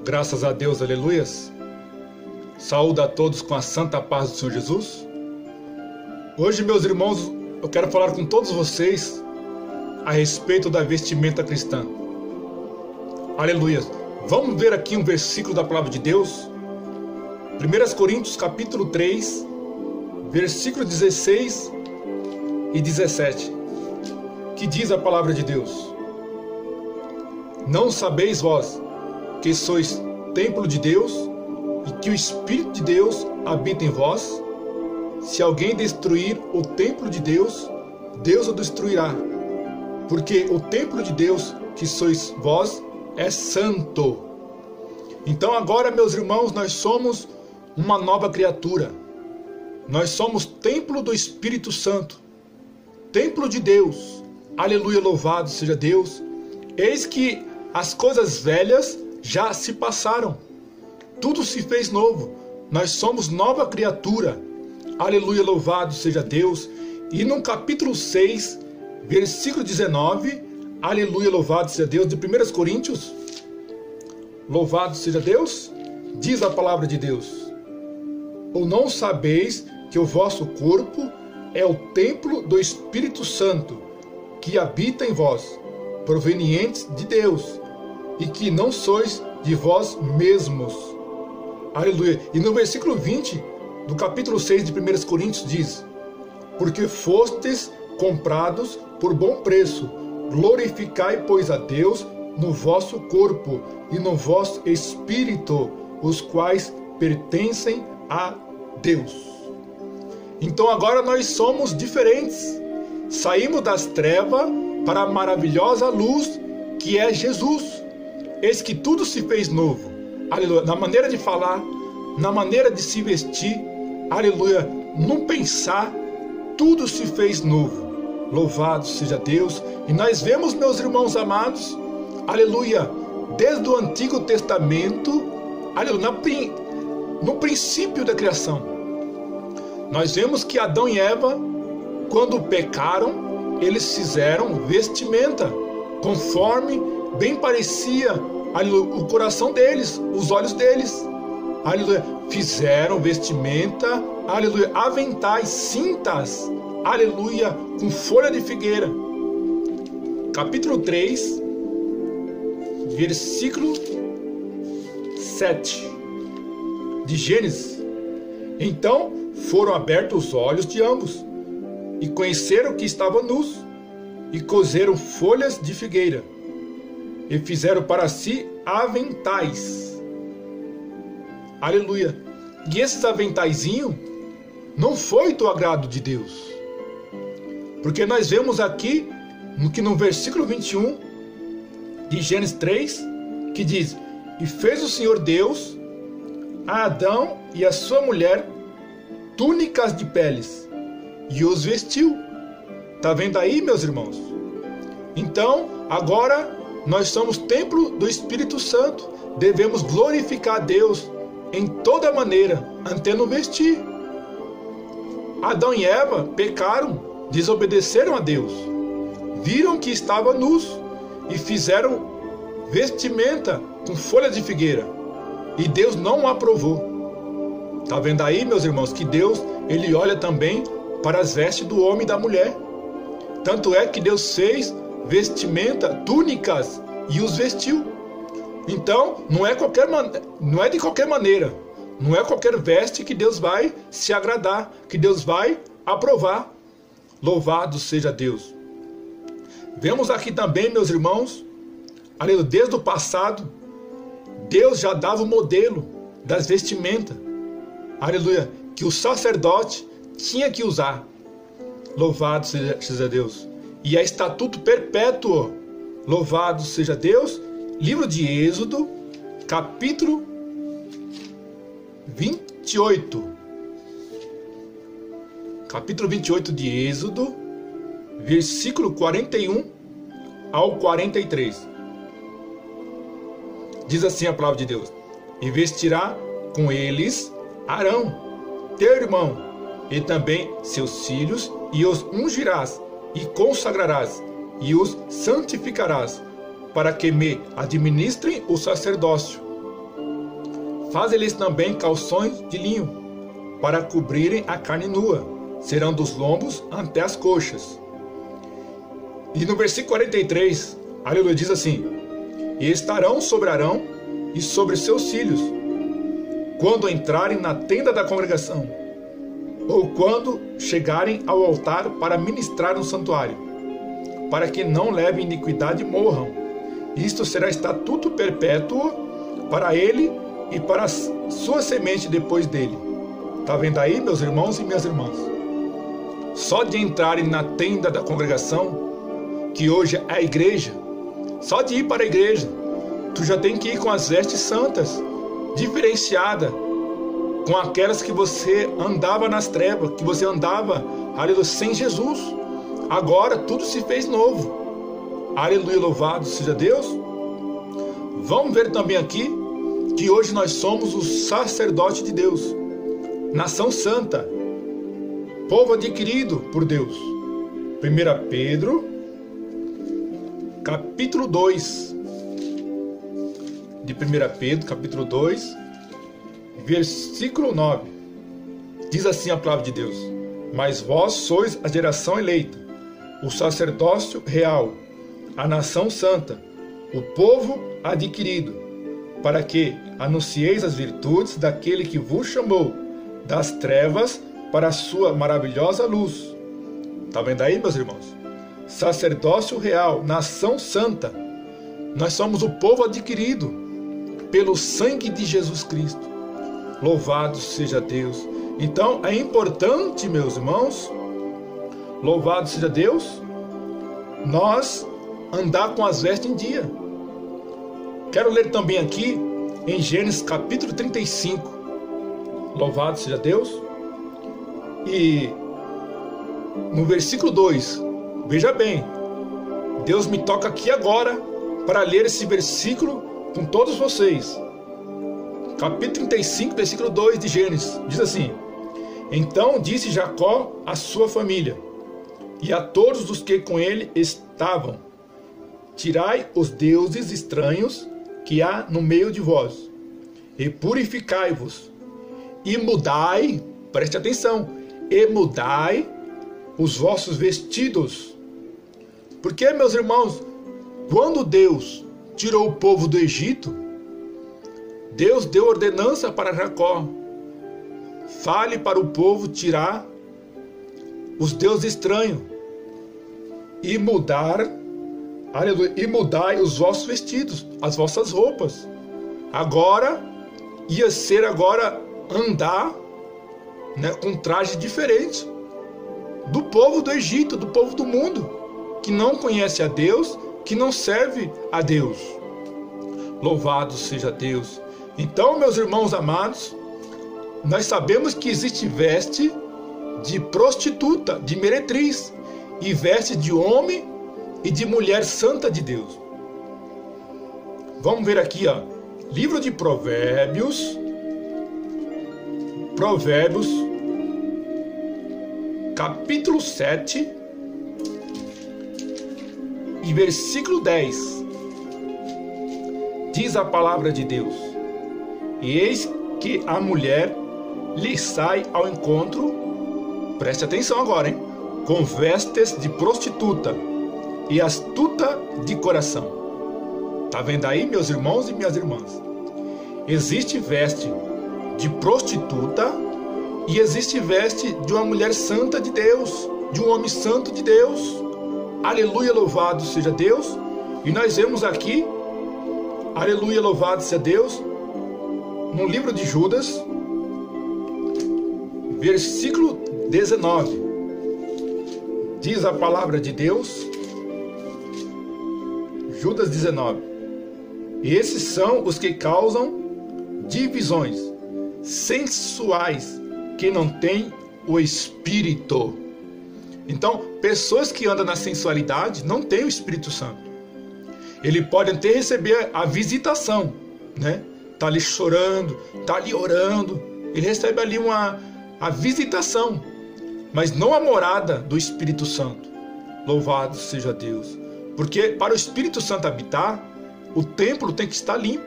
Graças a Deus, aleluias. Saúdo a todos com a santa paz do Senhor Jesus. Hoje, meus irmãos, eu quero falar com todos vocês a respeito da vestimenta cristã. Aleluias. Vamos ver aqui um versículo da palavra de Deus. 1 Coríntios capítulo 3, versículo 16 e 17. Que diz a palavra de Deus: Não sabeis vós que sois templo de Deus e que o Espírito de Deus habita em vós? Se alguém destruir o templo de Deus, Deus o destruirá, porque o templo de Deus que sois vós é santo. Então agora, meus irmãos, nós somos uma nova criatura. Nós somos templo do Espírito Santo, templo de Deus. Aleluia, louvado seja Deus. Eis que as coisas velhas já se passaram, tudo se fez novo. Nós somos nova criatura. Aleluia, louvado seja Deus. E no capítulo 6, versículo 19, aleluia, louvado seja Deus, de 1 Coríntios, louvado seja Deus, diz a palavra de Deus: Ou não sabeis que o vosso corpo é o templo do Espírito Santo, que habita em vós, provenientes de Deus, e que não sois de vós mesmos. Aleluia. E no versículo 20 do capítulo 6 de 1 Coríntios diz: Porque fostes comprados por bom preço, glorificai, pois, a Deus no vosso corpo e no vosso espírito, os quais pertencem a Deus. Então agora nós somos diferentes. Saímos das trevas para a maravilhosa luz que é Jesus. Eis que tudo se fez novo. Aleluia. Na maneira de falar, na maneira de se vestir, aleluia, no pensar, tudo se fez novo. Louvado seja Deus. E nós vemos, meus irmãos amados, aleluia, desde o Antigo Testamento, aleluia, no princípio da criação, nós vemos que Adão e Eva, quando pecaram, eles fizeram vestimenta, conforme bem parecia, aleluia, o coração deles, os olhos deles. Aleluia, fizeram vestimenta, aleluia, aventais, cintas, aleluia, com folha de figueira. Capítulo 3, versículo 7 de Gênesis. Então foram abertos os olhos de ambos, e conheceram que estavam nus, e coseram folhas de figueira, e fizeram para si aventais. Aleluia. E esses aventaizinhos não foi do agrado de Deus, porque nós vemos aqui que no versículo 21 de Gênesis 3, que diz: E fez o Senhor Deus a Adão e a sua mulher túnicas de peles, e os vestiu. Está vendo aí, meus irmãos? Então, agora nós somos templo do Espírito Santo. Devemos glorificar a Deus em toda maneira, até no vestir. Adão e Eva pecaram, desobedeceram a Deus, viram que estavam nus e fizeram vestimenta com folhas de figueira, e Deus não aprovou. Está vendo aí, meus irmãos, que Deus, ele olha também para as vestes do homem e da mulher. Tanto é que Deus fez vestimenta, túnicas, e os vestiu. Então, não é de qualquer maneira, não é qualquer veste que Deus vai se agradar, que Deus vai aprovar. Louvado seja Deus. Vemos aqui também, meus irmãos, aleluia, desde o passado, Deus já dava o modelo das vestimentas, aleluia, que o sacerdote tinha que usar. Louvado seja Deus. E é estatuto perpétuo. Louvado seja Deus. Livro de Êxodo, capítulo 28. Capítulo 28 de Êxodo, versículo 41 ao 43. Diz assim a palavra de Deus: E vestirá com eles Arão, teu irmão, e também seus filhos, e os ungirás, e consagrarás, e os santificarás, para que me administrem o sacerdócio. Faze-lhes também calções de linho, para cobrirem a carne nua, serão dos lombos até as coxas. E no versículo 43, aleluia, diz assim: e estarão sobre Arão e sobre seus filhos, quando entrarem na tenda da congregação, ou quando chegarem ao altar para ministrar no santuário, para que não levem iniquidade e morram. Isto será estatuto perpétuo para ele e para a sua semente depois dele. Está vendo aí, meus irmãos e minhas irmãs? Só de entrarem na tenda da congregação, que hoje é a igreja, só de ir para a igreja, tu já tem que ir com as vestes santas, diferenciada, com aquelas que você andava nas trevas, que você andava, aleluia, sem Jesus. Agora tudo se fez novo. Aleluia, louvado seja Deus. Vamos ver também aqui que hoje nós somos o sacerdote de Deus, nação santa, povo adquirido por Deus. 1 Pedro, capítulo 2. De 1 Pedro, capítulo 2, versículo 9. Diz assim a palavra de Deus: mas vós sois a geração eleita, o sacerdócio real, a nação santa, o povo adquirido, para que anuncieis as virtudes daquele que vos chamou das trevas para a sua maravilhosa luz. Está vendo aí, meus irmãos? Sacerdócio real, nação santa. Nós somos o povo adquirido pelo sangue de Jesus Cristo. Louvado seja Deus. Então é importante, meus irmãos, louvado seja Deus, nós andar com as vestes em dia. Quero ler também aqui em Gênesis capítulo 35. Louvado seja Deus. E no versículo 2, veja bem, Deus me toca aqui agora para ler esse versículo com todos vocês. Capítulo 35, versículo 2 de Gênesis, diz assim: então disse Jacó à sua família e a todos os que com ele estavam: tirai os deuses estranhos que há no meio de vós, e purificai-vos, e mudai, preste atenção, e mudai os vossos vestidos. Porque, meus irmãos, quando Deus tirou o povo do Egito, Deus deu ordenança para Jacó: fale para o povo tirar os deuses estranhos e mudar, aleluia, e mudai os vossos vestidos, as vossas roupas. Agora ia ser andar, né, com traje diferente do povo do Egito, do povo do mundo, que não conhece a Deus, que não serve a Deus. Louvado seja Deus. Então, meus irmãos amados, nós sabemos que existe veste de prostituta, de meretriz, e veste de homem e de mulher santa de Deus. Vamos ver aqui, ó, livro de Provérbios, capítulo 7 e versículo 10. Diz a palavra de Deus: e eis que a mulher lhe sai ao encontro, preste atenção agora, hein? Com vestes de prostituta e astuta de coração. Tá vendo aí, meus irmãos e minhas irmãs? Existe veste de prostituta e existe veste de uma mulher santa de Deus, de um homem santo de Deus. Aleluia, louvado seja Deus. E nós vemos aqui, aleluia, louvado seja Deus, no livro de Judas, versículo 19, diz a palavra de Deus, Judas 19: esses são os que causam divisões sensuais, que não têm o Espírito. Então, pessoas que andam na sensualidade não têm o Espírito Santo. Ele pode até receber a visitação, né? Tá ali chorando, tá ali orando, ele recebe ali a visitação, mas não a morada do Espírito Santo. Louvado seja Deus. Porque para o Espírito Santo habitar, o templo tem que estar limpo.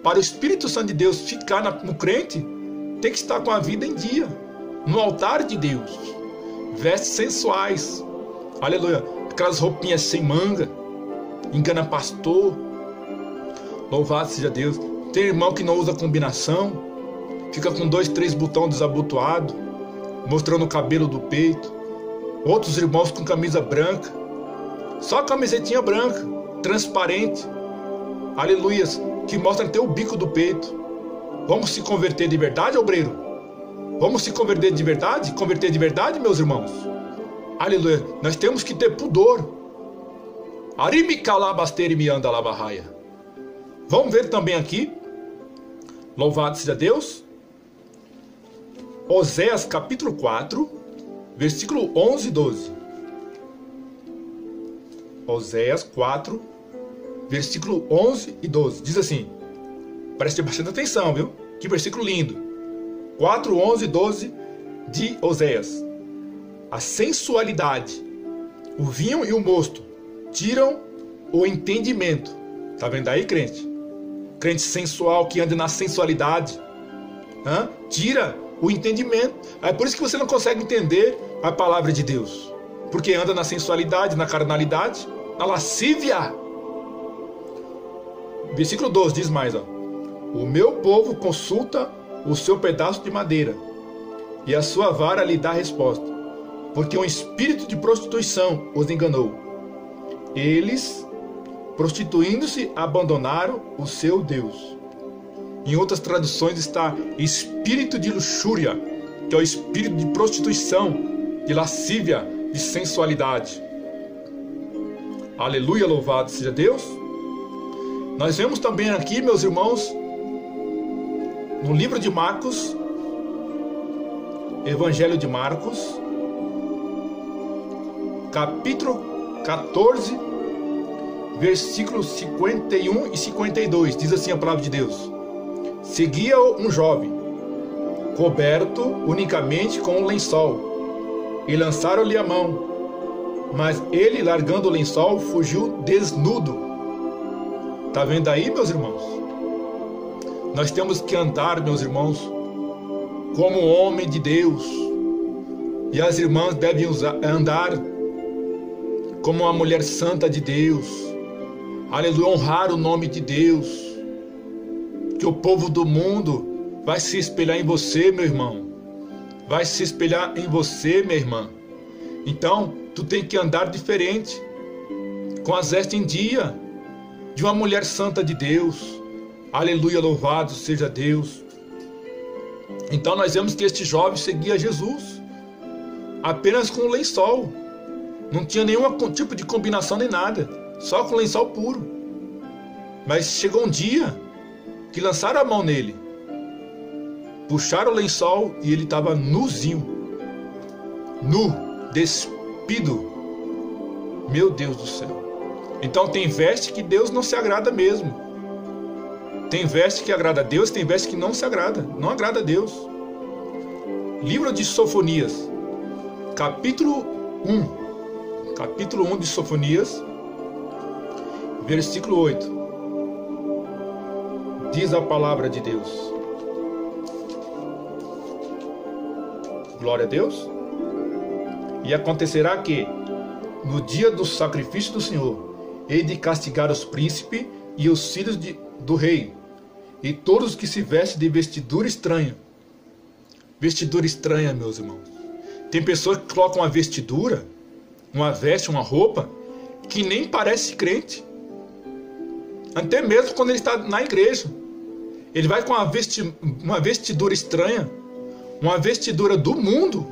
para o Espírito Santo de Deus ficar no crente, tem que estar com a vida em dia, no altar de Deus. Vestes sensuais, aleluia, aquelas roupinhas sem manga, engana pastor, louvado seja Deus. Tem irmão que não usa combinação, fica com 2, 3 botões desabotoados, mostrando o cabelo do peito. Outros irmãos com camisa branca, só camisetinha branca, transparente, aleluias, que mostra até o bico do peito. Vamos se converter de verdade, obreiro? Vamos se converter de verdade? Converter de verdade, meus irmãos? Aleluia, nós temos que ter pudor. Vamos ver também aqui, louvado seja Deus, Oséias capítulo 4, versículo 11 e 12. Oséias 4, versículo 11 e 12. Diz assim, preste bastante atenção, viu? Que versículo lindo. 4, 11 e 12 de Oséias. A sensualidade, o vinho e o mosto tiram o entendimento. Tá vendo aí, crente? Crente sensual que anda na sensualidade, tira o entendimento. É por isso que você não consegue entender a palavra de Deus, porque anda na sensualidade, na carnalidade, na lascívia. Versículo 12 diz mais, o meu povo consulta o seu pedaço de madeira, e a sua vara lhe dá resposta, porque um espírito de prostituição os enganou. Eles, prostituindo-se, abandonaram o seu Deus. Em outras traduções está espírito de luxúria, que é o espírito de prostituição, de lascívia, de sensualidade. Aleluia, louvado seja Deus. Nós vemos também aqui, meus irmãos, no livro de Marcos, Evangelho de Marcos, capítulo 14, versículos 51 e 52, diz assim a palavra de Deus. Seguia-o um jovem, coberto unicamente com um lençol, e lançaram-lhe a mão, mas ele, largando o lençol, fugiu desnudo. Tá vendo aí, meus irmãos? Nós temos que andar, meus irmãos, como homem de Deus, e as irmãs devem andar como uma mulher santa de Deus, aleluia, honrar o nome de Deus, que o povo do mundo vai se espelhar em você, meu irmão, vai se espelhar em você, minha irmã. Então, tu tem que andar diferente, com as vestes em dia, de uma mulher santa de Deus, aleluia, louvado seja Deus. Então nós vemos que este jovem seguia Jesus, apenas com o lençol, não tinha nenhum tipo de combinação nem nada, só com o lençol puro. Mas chegou um dia que lançaram a mão nele, puxaram o lençol e ele estava nuzinho, nu, despido. Meu Deus do céu. Então tem veste que Deus não se agrada mesmo. Tem veste que agrada a Deus, tem veste que não se agrada, não agrada a Deus. Livro de Sofonias, capítulo 1 de Sofonias, versículo 8. Diz a palavra de Deus. Glória a Deus. E acontecerá que, no dia do sacrifício do Senhor, hei de castigar os príncipes e os filhos do rei, e todos os que se vestem de vestidura estranha. Vestidura estranha, meus irmãos. Tem pessoas que colocam uma vestidura, uma veste, uma roupa, que nem parece crente. Até mesmo quando ele está na igreja. Ele vai com uma vestidura estranha, uma vestidura do mundo,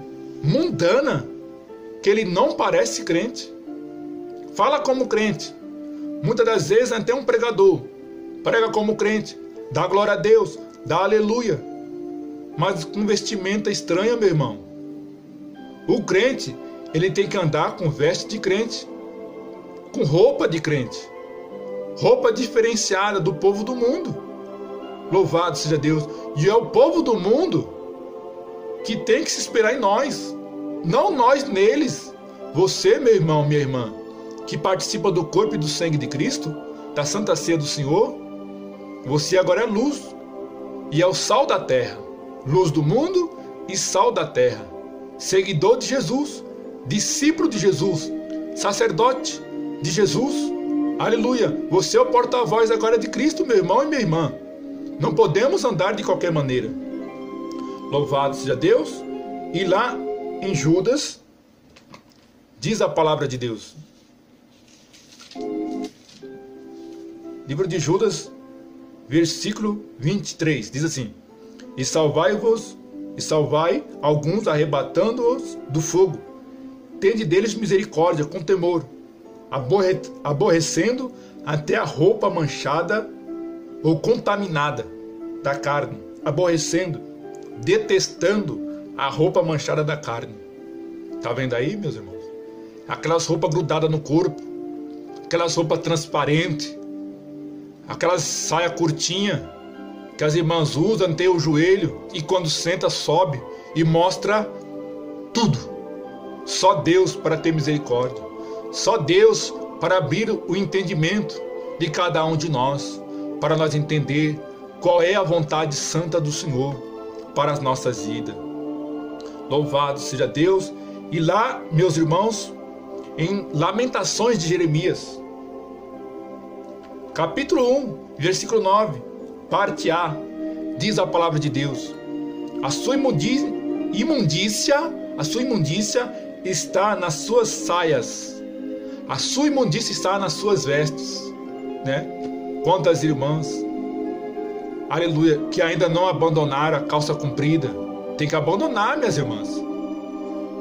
mundana, que ele não parece crente. Fala como crente. Muitas das vezes até um pregador prega como crente, dá glória a Deus, dá aleluia, mas com vestimenta estranha, meu irmão. O crente, ele tem que andar com veste de crente, com roupa de crente, roupa diferenciada do povo do mundo. Louvado seja Deus. E é o povo do mundo que tem que se esperar em nós, não nós neles. Você, meu irmão, minha irmã, que participa do corpo e do sangue de Cristo, da Santa Ceia do Senhor, Você agora é luz e é o sal da terra, luz do mundo e sal da terra, seguidor de Jesus, discípulo de Jesus, sacerdote de Jesus. Aleluia, você é o porta-voz agora de Cristo, meu irmão e minha irmã. Não podemos andar de qualquer maneira. Louvado seja Deus. E lá em Judas, diz a palavra de Deus. Livro de Judas, versículo 23, diz assim: E salvai alguns, arrebatando-os do fogo. Tende deles misericórdia, com temor, aborrecendo até a roupa manchada ou contaminada da carne. Aborrecendo, detestando a roupa manchada da carne. Tá vendo aí, meus irmãos? Aquelas roupas grudadas no corpo, aquelas roupas transparentes, aquelas saia curtinha que as irmãs usam até o joelho e quando senta sobe e mostra tudo. Só Deus para ter misericórdia. Só Deus para abrir o entendimento de cada um de nós, para nós entender qual é a vontade santa do Senhor para as nossas vidas. Louvado seja Deus. E lá, meus irmãos, em Lamentações de Jeremias, capítulo 1, versículo 9, parte A, diz a palavra de Deus: a sua imundícia está nas suas saias, a sua imundícia está nas suas vestes, né? Quantas irmãs, aleluia, que ainda não abandonaram a calça comprida. Tem que abandonar, minhas irmãs.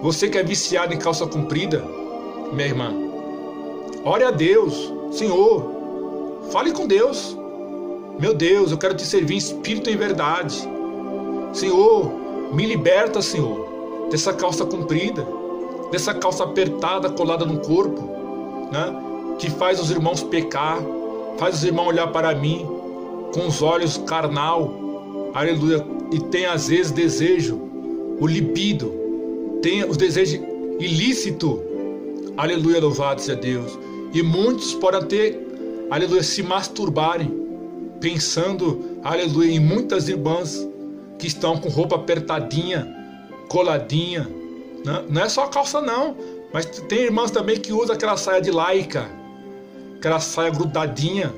Você que é viciado em calça comprida, minha irmã, ore a Deus. Senhor, fale com Deus. Meu Deus, eu quero te servir em espírito e em verdade. Senhor, me liberta, Senhor, dessa calça comprida, dessa calça apertada, colada no corpo, né? Que faz os irmãos pecar, faz os irmãos olhar para mim com os olhos carnal, aleluia, e tem às vezes desejo, o libido, tem os desejos ilícitos, aleluia, louvado seja Deus. E muitos podem ter, aleluia, se masturbarem, pensando, aleluia, em muitas irmãs que estão com roupa apertadinha, coladinha, né? Não é só a calça não, mas tem irmãs também que usam aquela saia de laica, aquela saia grudadinha.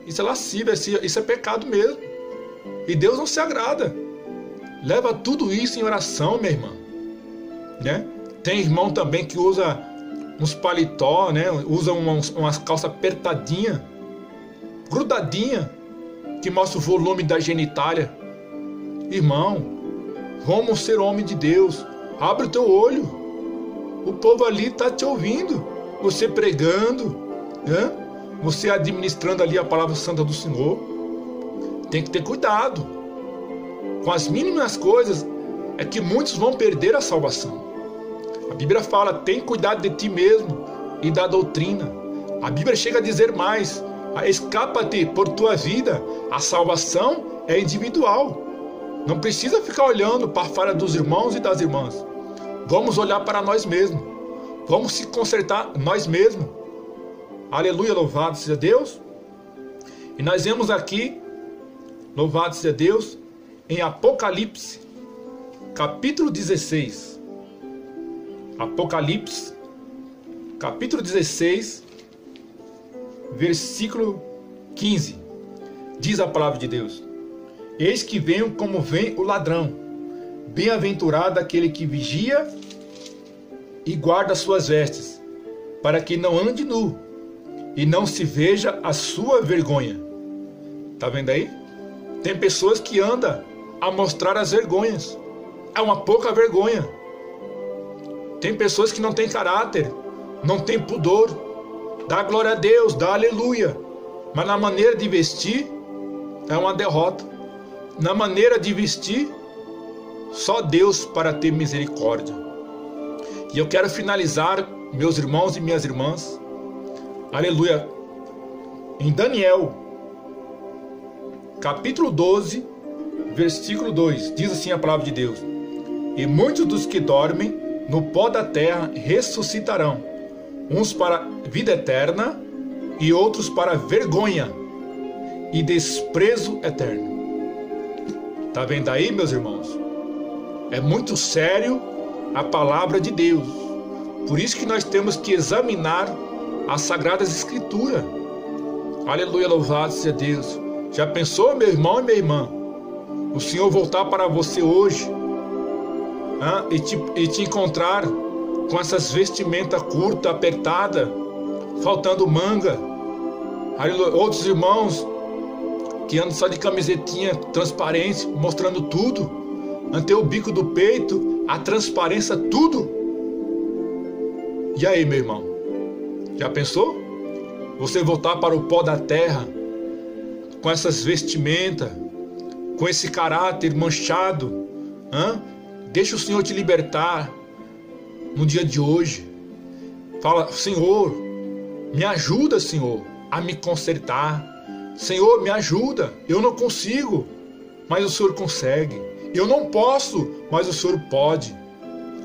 Isso é lascívio, isso é pecado mesmo. E Deus não se agrada. Leva tudo isso em oração, minha irmã, né? Tem irmão também que usa uns paletó, né? Usa umas calças apertadinhas, grudadinha, que mostra o volume da genitália. Irmão, vamos ser homem de Deus. Abre o teu olho. O povo ali está te ouvindo. Você pregando, né? Você administrando ali a palavra santa do Senhor. Tem que ter cuidado com as mínimas coisas. É que muitos vão perder a salvação. A Bíblia fala: tem cuidado de ti mesmo e da doutrina. A Bíblia chega a dizer mais: escapa-te por tua vida. A salvação é individual. Não precisa ficar olhando para a falha dos irmãos e das irmãs. Vamos olhar para nós mesmos. Vamos se consertar nós mesmos. Aleluia, louvado seja Deus. E nós vemos aqui, louvado seja Deus, em Apocalipse, capítulo 16. Apocalipse, capítulo 16, versículo 15. Diz a palavra de Deus: eis que venho como vem o ladrão. Bem-aventurado aquele que vigia e guarda suas vestes, para que não ande nu e não se veja a sua vergonha. Tá vendo aí? Tem pessoas que andam a mostrar as vergonhas. É uma pouca vergonha. Tem pessoas que não têm caráter, não têm pudor. Dá glória a Deus, dá aleluia. Mas na maneira de vestir, é uma derrota. Na maneira de vestir, só Deus para ter misericórdia. E eu quero finalizar, meus irmãos e minhas irmãs, aleluia, em Daniel, capítulo 12, versículo 2, diz assim a palavra de Deus: e muitos dos que dormem no pó da terra ressuscitarão, uns para vida eterna e outros para vergonha e desprezo eterno. Tá vendo aí, meus irmãos? É muito sério a palavra de Deus. Por isso que nós temos que examinar as Sagradas Escrituras. Aleluia, louvado seja Deus. Já pensou, meu irmão e minha irmã, o Senhor voltar para você hoje e te encontrar com essas vestimentas curtas, apertadas, faltando manga? Aleluia. Outros irmãos que andam só de camisetinha transparente, mostrando tudo, ante o bico do peito, a transparência, tudo. E aí, meu irmão? Já pensou? Você voltar para o pó da terra, com essas vestimentas, com esse caráter manchado? Deixa o Senhor te libertar no dia de hoje. Fala: Senhor, me ajuda, Senhor, a me consertar. Senhor, me ajuda. Eu não consigo, mas o Senhor consegue. Eu não posso, mas o Senhor pode.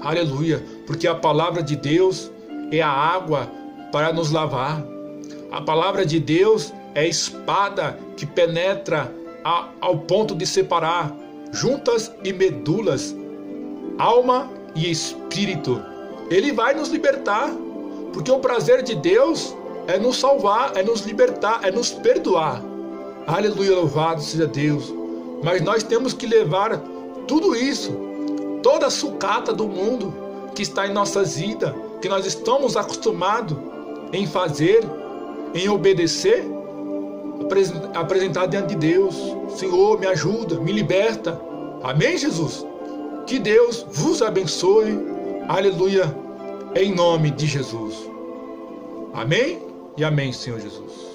Aleluia, porque a palavra de Deus é a água para nos lavar. A palavra de Deus é a espada que penetra ao ponto de separar juntas e medulas, alma e espírito. Ele vai nos libertar, porque o prazer de Deus é nos salvar, é nos libertar, é nos perdoar. Aleluia, louvado seja Deus. Mas nós temos que levar tudo isso, toda a sucata do mundo que está em nossas vidas, que nós estamos acostumados em fazer, em obedecer, apresentar diante de Deus. Senhor, me ajuda, me liberta. Amém, Jesus? Que Deus vos abençoe. Aleluia, em nome de Jesus. Amém e amém, Senhor Jesus.